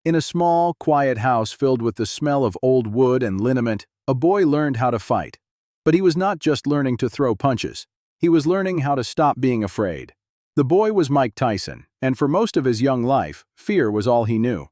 In a small, quiet house filled with the smell of old wood and liniment, a boy learned how to fight. But he was not just learning to throw punches. He was learning how to stop being afraid. The boy was Mike Tyson, and for most of his young life, fear was all he knew.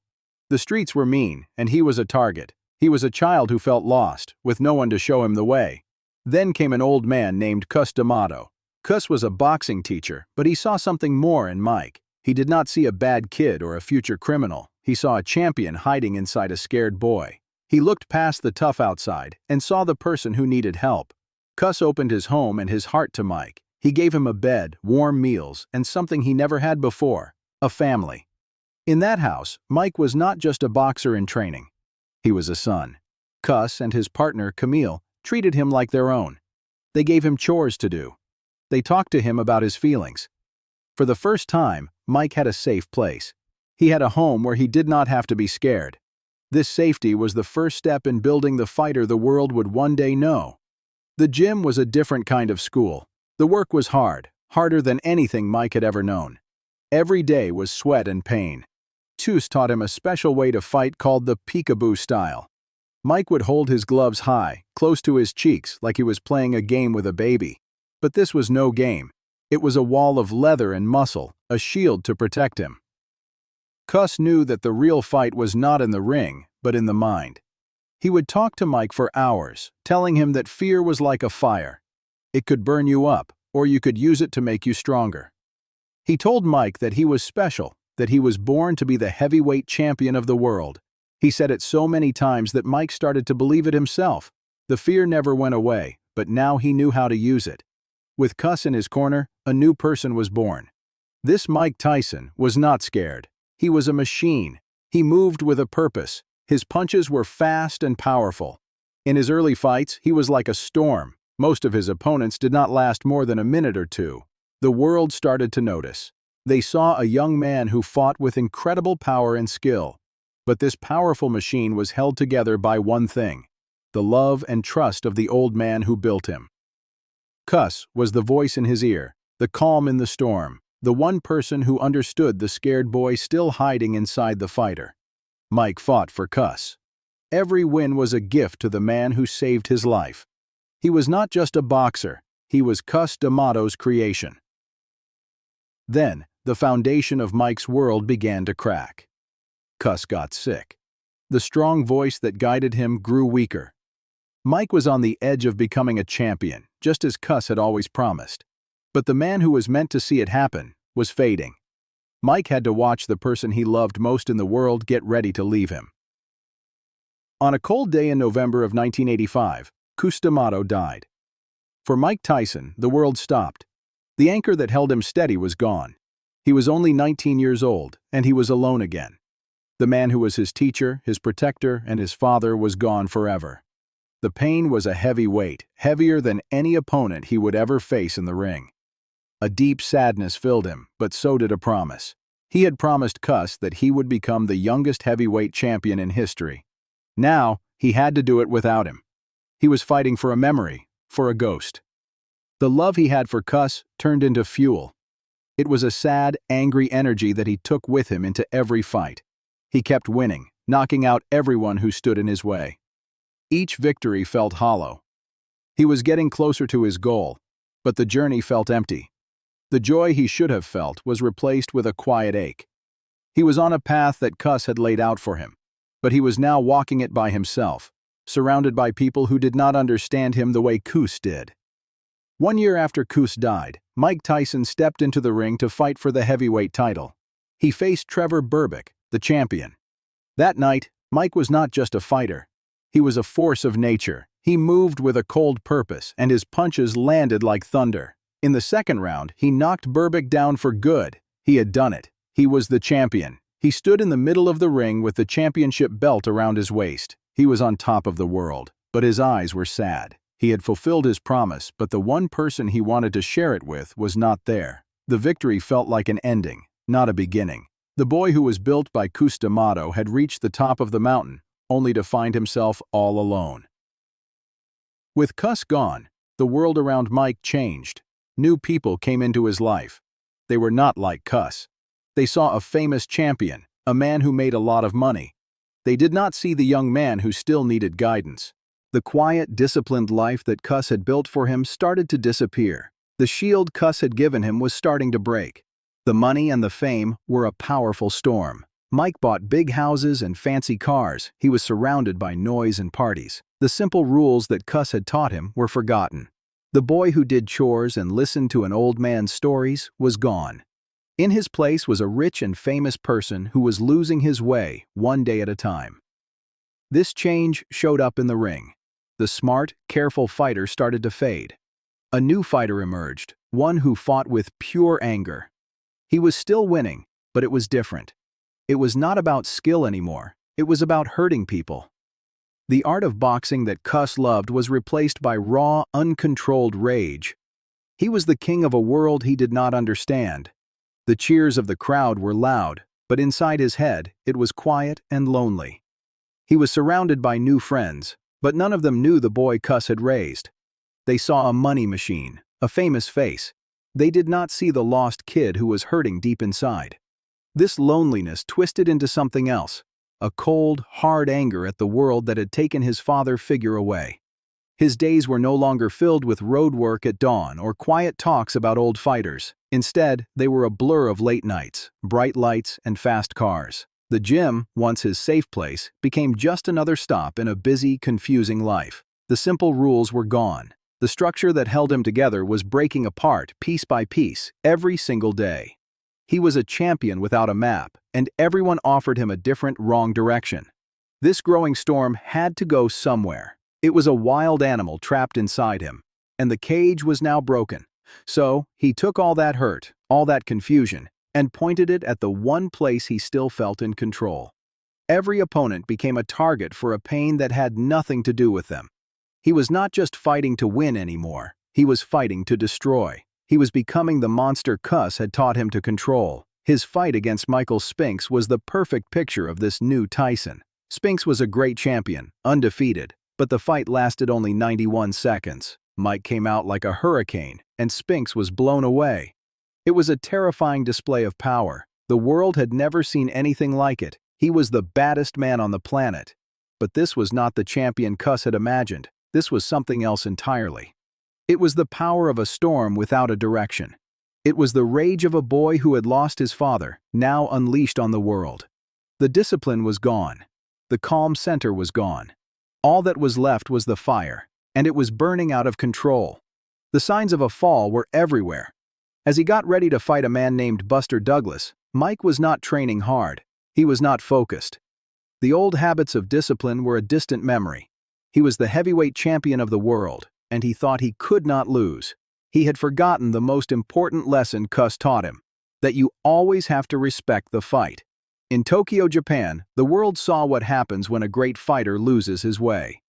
The streets were mean, and he was a target. He was a child who felt lost, with no one to show him the way. Then came an old man named Cus D'Amato. Cus was a boxing teacher, but he saw something more in Mike. He did not see a bad kid or a future criminal. He saw a champion hiding inside a scared boy. He looked past the tough outside and saw the person who needed help. Cus opened his home and his heart to Mike. He gave him a bed, warm meals, and something he never had before, a family. In that house, Mike was not just a boxer in training. He was a son. Cus and his partner, Camille, treated him like their own. They gave him chores to do. They talked to him about his feelings. For the first time, Mike had a safe place. He had a home where he did not have to be scared. This safety was the first step in building the fighter the world would one day know. The gym was a different kind of school. The work was hard, harder than anything Mike had ever known. Every day was sweat and pain. Cus taught him a special way to fight called the peekaboo style. Mike would hold his gloves high, close to his cheeks, like he was playing a game with a baby. But this was no game. It was a wall of leather and muscle, a shield to protect him. Cus knew that the real fight was not in the ring, but in the mind. He would talk to Mike for hours, telling him that fear was like a fire. It could burn you up, or you could use it to make you stronger. He told Mike that he was special, that he was born to be the heavyweight champion of the world. He said it so many times that Mike started to believe it himself. The fear never went away, but now he knew how to use it. With Cus in his corner, a new person was born. This Mike Tyson was not scared. He was a machine. He moved with a purpose. His punches were fast and powerful. In his early fights, he was like a storm. Most of his opponents did not last more than a minute or two. The world started to notice. They saw a young man who fought with incredible power and skill. But this powerful machine was held together by one thing: the love and trust of the old man who built him. Cus was the voice in his ear, the calm in the storm, the one person who understood the scared boy still hiding inside the fighter. Mike fought for Cus. Every win was a gift to the man who saved his life. He was not just a boxer, he was Cus D'Amato's creation. Then, the foundation of Mike's world began to crack. Cus got sick. The strong voice that guided him grew weaker. Mike was on the edge of becoming a champion, just as Cus had always promised. But the man who was meant to see it happen was fading. Mike had to watch the person he loved most in the world get ready to leave him. On a cold day in November of 1985, Cus D'Amato died. For Mike Tyson, the world stopped. The anchor that held him steady was gone. He was only 19 years old, and he was alone again. The man who was his teacher, his protector, and his father was gone forever. The pain was a heavy weight, heavier than any opponent he would ever face in the ring. A deep sadness filled him, but so did a promise. He had promised Cus that he would become the youngest heavyweight champion in history. Now, he had to do it without him. He was fighting for a memory, for a ghost. The love he had for Cus turned into fuel. It was a sad, angry energy that he took with him into every fight. He kept winning, knocking out everyone who stood in his way. Each victory felt hollow. He was getting closer to his goal, but the journey felt empty. The joy he should have felt was replaced with a quiet ache. He was on a path that Cus had laid out for him, but he was now walking it by himself, surrounded by people who did not understand him the way Cus did. 1 year after Cus died, Mike Tyson stepped into the ring to fight for the heavyweight title. He faced Trevor Berbick, the champion. That night, Mike was not just a fighter. He was a force of nature. He moved with a cold purpose, and his punches landed like thunder. In the second round, he knocked Berbick down for good. He had done it. He was the champion. He stood in the middle of the ring with the championship belt around his waist. He was on top of the world, but his eyes were sad. He had fulfilled his promise, but the one person he wanted to share it with was not there. The victory felt like an ending, not a beginning. The boy who was built by Cus D'Amato had reached the top of the mountain, only to find himself all alone. With Cus gone, the world around Mike changed. New people came into his life. They were not like Cus. They saw a famous champion, a man who made a lot of money. They did not see the young man who still needed guidance. The quiet, disciplined life that Cus had built for him started to disappear. The shield Cus had given him was starting to break. The money and the fame were a powerful storm. Mike bought big houses and fancy cars. He was surrounded by noise and parties. The simple rules that Cus had taught him were forgotten. The boy who did chores and listened to an old man's stories was gone. In his place was a rich and famous person who was losing his way one day at a time. This change showed up in the ring. The smart, careful fighter started to fade. A new fighter emerged, one who fought with pure anger. He was still winning, but it was different. It was not about skill anymore. It was about hurting people. The art of boxing that Cus loved was replaced by raw, uncontrolled rage. He was the king of a world he did not understand. The cheers of the crowd were loud, but inside his head, it was quiet and lonely. He was surrounded by new friends, but none of them knew the boy Cus had raised. They saw a money machine, a famous face. They did not see the lost kid who was hurting deep inside. This loneliness twisted into something else, a cold, hard anger at the world that had taken his father figure away. His days were no longer filled with road work at dawn or quiet talks about old fighters. Instead, they were a blur of late nights, bright lights, and fast cars. The gym, once his safe place, became just another stop in a busy, confusing life. The simple rules were gone. The structure that held him together was breaking apart piece by piece every single day. He was a champion without a map, and everyone offered him a different, wrong direction. This growing storm had to go somewhere. It was a wild animal trapped inside him, and the cage was now broken. So, he took all that hurt, all that confusion, and pointed it at the one place he still felt in control. Every opponent became a target for a pain that had nothing to do with them. He was not just fighting to win anymore. He was fighting to destroy. He was becoming the monster Cus had taught him to control. His fight against Michael Spinks was the perfect picture of this new Tyson. Spinks was a great champion, undefeated, but the fight lasted only 91 seconds. Mike came out like a hurricane, and Spinks was blown away. It was a terrifying display of power. The world had never seen anything like it. He was the baddest man on the planet. But this was not the champion Cus had imagined. This was something else entirely. It was the power of a storm without a direction. It was the rage of a boy who had lost his father, now unleashed on the world. The discipline was gone. The calm center was gone. All that was left was the fire, and it was burning out of control. The signs of a fall were everywhere. As he got ready to fight a man named Buster Douglas, Mike was not training hard. He was not focused. The old habits of discipline were a distant memory. He was the heavyweight champion of the world, and he thought he could not lose. He had forgotten the most important lesson Cus taught him, that you always have to respect the fight. In Tokyo, Japan, the world saw what happens when a great fighter loses his way.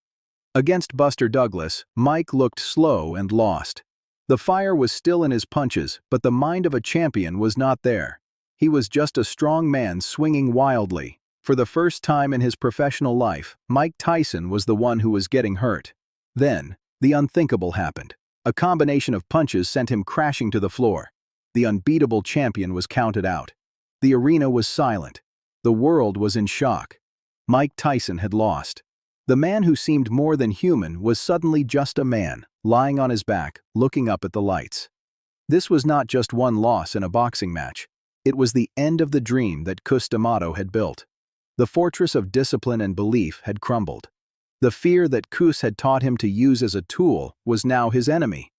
Against Buster Douglas, Mike looked slow and lost. The fire was still in his punches, but the mind of a champion was not there. He was just a strong man swinging wildly. For the first time in his professional life, Mike Tyson was the one who was getting hurt. Then, the unthinkable happened. A combination of punches sent him crashing to the floor. The unbeatable champion was counted out. The arena was silent. The world was in shock. Mike Tyson had lost. The man who seemed more than human was suddenly just a man, lying on his back, looking up at the lights. This was not just one loss in a boxing match. It was the end of the dream that Cus D'Amato had built. The fortress of discipline and belief had crumbled. The fear that Cus had taught him to use as a tool was now his enemy.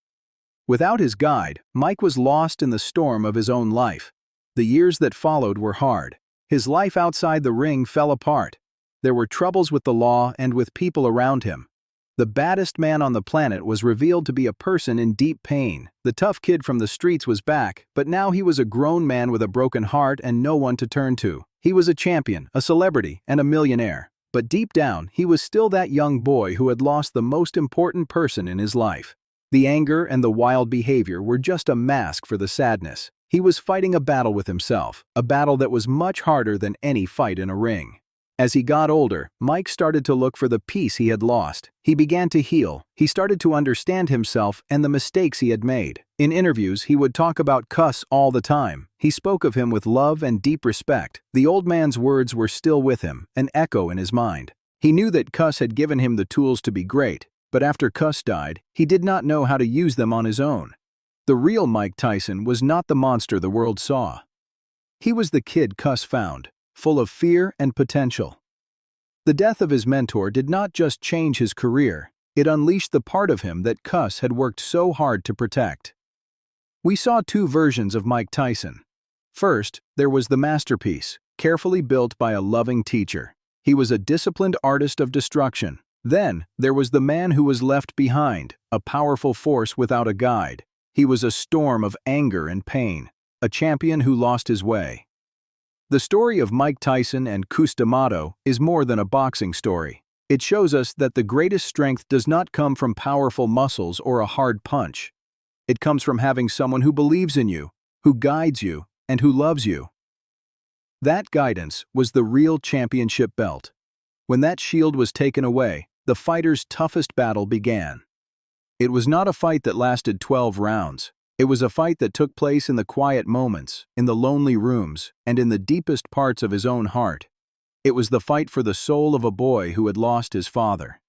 Without his guide, Mike was lost in the storm of his own life. The years that followed were hard. His life outside the ring fell apart. There were troubles with the law and with people around him. The baddest man on the planet was revealed to be a person in deep pain. The tough kid from the streets was back, but now he was a grown man with a broken heart and no one to turn to. He was a champion, a celebrity, and a millionaire. But deep down, he was still that young boy who had lost the most important person in his life. The anger and the wild behavior were just a mask for the sadness. He was fighting a battle with himself, a battle that was much harder than any fight in a ring. As he got older, Mike started to look for the peace he had lost. He began to heal. He started to understand himself and the mistakes he had made. In interviews, he would talk about Cus all the time. He spoke of him with love and deep respect. The old man's words were still with him, an echo in his mind. He knew that Cus had given him the tools to be great, but after Cus died, he did not know how to use them on his own. The real Mike Tyson was not the monster the world saw. He was the kid Cus found, full of fear and potential. The death of his mentor did not just change his career, it unleashed the part of him that Cus had worked so hard to protect. We saw two versions of Mike Tyson. First, there was the masterpiece, carefully built by a loving teacher. He was a disciplined artist of destruction. Then, there was the man who was left behind, a powerful force without a guide. He was a storm of anger and pain, a champion who lost his way. The story of Mike Tyson and Cus D'Amato is more than a boxing story. It shows us that the greatest strength does not come from powerful muscles or a hard punch. It comes from having someone who believes in you, who guides you, and who loves you. That guidance was the real championship belt. When that shield was taken away, the fighter's toughest battle began. It was not a fight that lasted 12 rounds. It was a fight that took place in the quiet moments, in the lonely rooms, and in the deepest parts of his own heart. It was the fight for the soul of a boy who had lost his father.